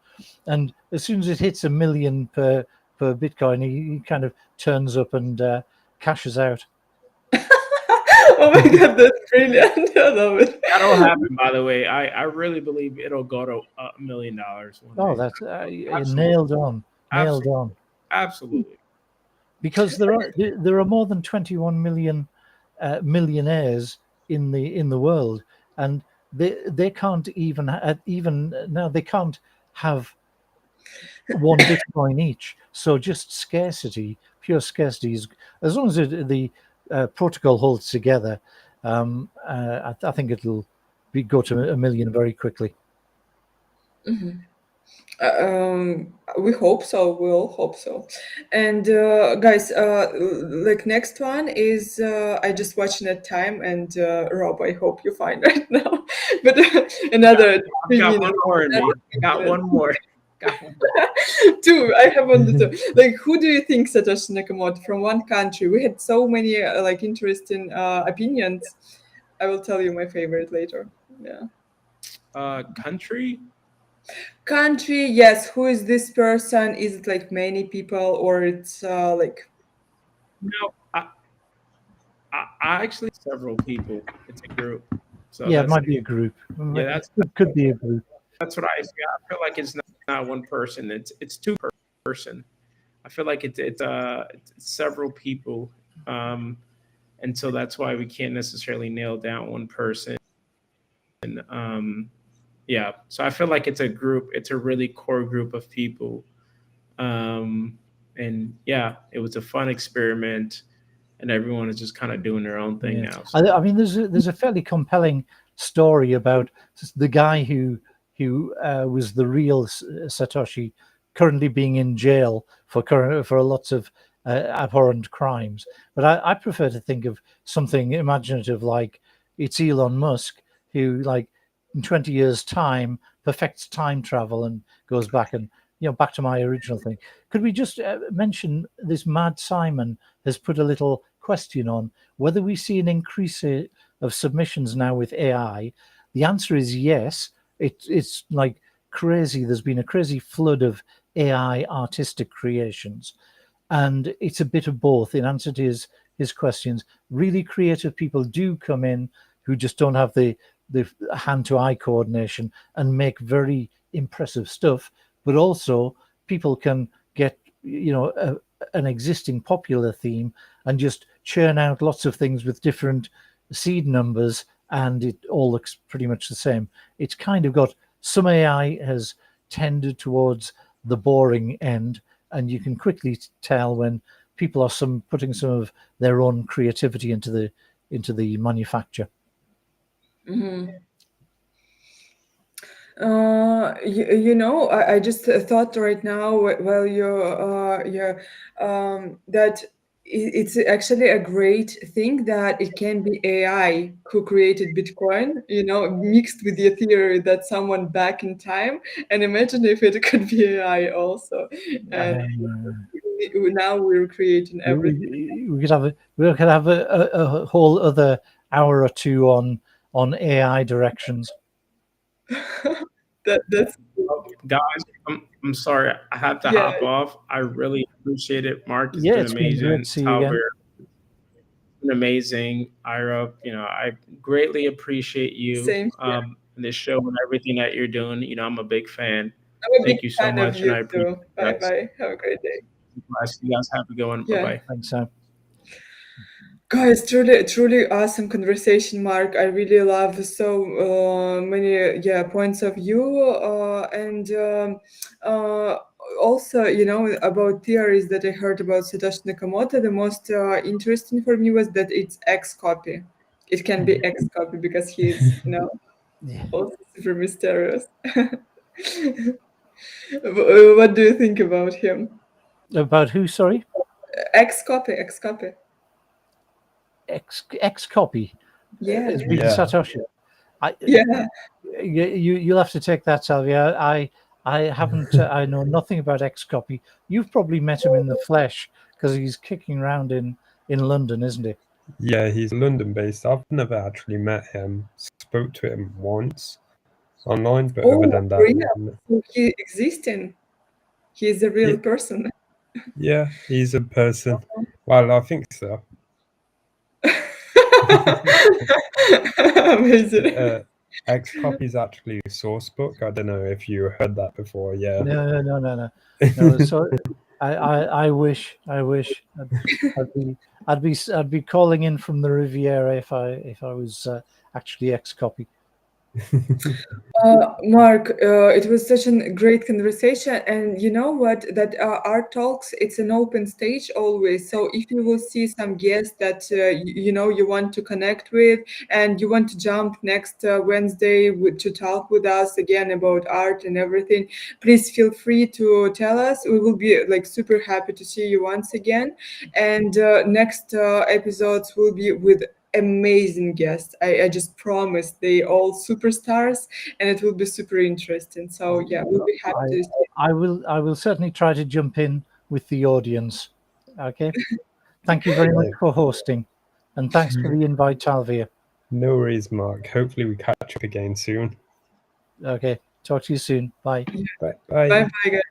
and as soon as it hits 1 million per Bitcoin, he kind of turns up and cashes out. Oh my god, that's brilliant! I love it. That'll happen, by the way. I really believe it'll go to $1 million one Oh, day. that's Absolutely. nailed on, nailed Absolutely. on. Absolutely. Because there are more than 21 million millionaires in the world, and they can't even now they can't have one Bitcoin each. So just scarcity, pure scarcity is, as long as the protocol holds together. I think it'll go to 1 million very quickly. We hope so. We all hope so. And guys, like next one is I just watching at time and Rob, I hope you find right now. But another I've three got one minutes. more in me. Got Another one more. Got one more. two. I have on the two. Like, who do you think Satoshi Nakamoto from one country? We had so many like interesting opinions. I will tell you my favorite later. Yeah. Country? Country, yes. Who is this person? Is it like many people or it's like No, I actually several people. It's a group. So Yeah, it might be a group. yeah, Could be a group. that's what I see. I feel like it's not one person. It's two person. I feel like it's several people. Um, and so that's why we can't necessarily nail down one person. Um, yeah, so I feel like it's a group. It's a really core group of people. Um, and yeah, it was a fun experiment, and everyone is just kind of doing their own thing Yeah, now. So I mean, there's a fairly compelling story about the guy who was the real Satoshi, currently being in jail for lots of abhorrent crimes. But I prefer to think of something imaginative like it's Elon Musk who, like, in 20 years' time, perfects time travel and goes back and back to my original thing. Could we just mention this Mad Simon has put a little question on whether we see an increase of submissions now with AI. The answer is yes. It's like crazy. There's been a crazy flood of AI artistic creations, and it's a bit of both. In answer to his questions, really creative people do come in who just don't have the hand to eye coordination and make very impressive stuff, but also people can get an existing popular theme and just churn out lots of things with different seed numbers, and it all looks pretty much the same. It's kind of got, some AI has tended towards the boring end, and you can quickly tell when people are putting some of their own creativity into the manufacture. I just thought right now while you're that it's actually a great thing that it can be AI who created Bitcoin, mixed with the theory that someone back in time. And imagine if it could be AI also. And now we're creating everything. We could have a whole other hour or two on AI directions. That's Guys, I'm sorry, I have to yeah, hop off. I really appreciate it. Mark has Yeah, been it's been great amazing. to see you again. Talbert been amazing. Ira, I greatly appreciate you same here. in this show and everything that you're doing. I'm a big fan. I'm a big Thank you so fan of much, and you I appreciate too. you Bye guys. bye. Have a great day. You guys have a good one. Bye Yeah. bye. Thanks, Sam. Guys, truly, truly awesome conversation, Mark. I really love so many, points of view, and also, about theories that I heard about Satoshi Nakamoto. The most interesting for me was that it's X copy. It can be X copy because he's, Yeah. also super mysterious. What do you think about him? About who? Sorry, X copy, X copy. X copy Yeah, has been Yeah. Satoshi. I yeah. you'll have to take that, Salvia. I haven't. I know nothing about X copy. You've probably met him in the flesh because he's kicking around in London, isn't he? Yeah, he's London based. I've never actually met him. Spoke to him once online, but other Oh, than that, real. So he existing. He is a real yeah, person. yeah, he's a person. Well, I think so. Amazing. X copy's actually a source book. I don't know if you heard that before. Yeah. No. So I wish I'd be calling in from the Riviera if I was actually X copy. Mark, it was such a great conversation, and you know what? That art talks, it's an open stage always. So if you will see some guests that you want to connect with, and you want to jump next Wednesday to talk with us again about art and everything, please feel free to tell us. We will be like super happy to see you once again. And next episodes will be with amazing guests. I just promise they all superstars, and it will be super interesting. So yeah, we'll be happy to see. I will certainly try to jump in with the audience. Okay. Thank you very much Yeah. for hosting, and thanks for the invite, Talvia. No worries, Mark. Hopefully we catch up again soon. Okay. Talk to you soon. Bye. Bye. Bye Bye. bye, guys.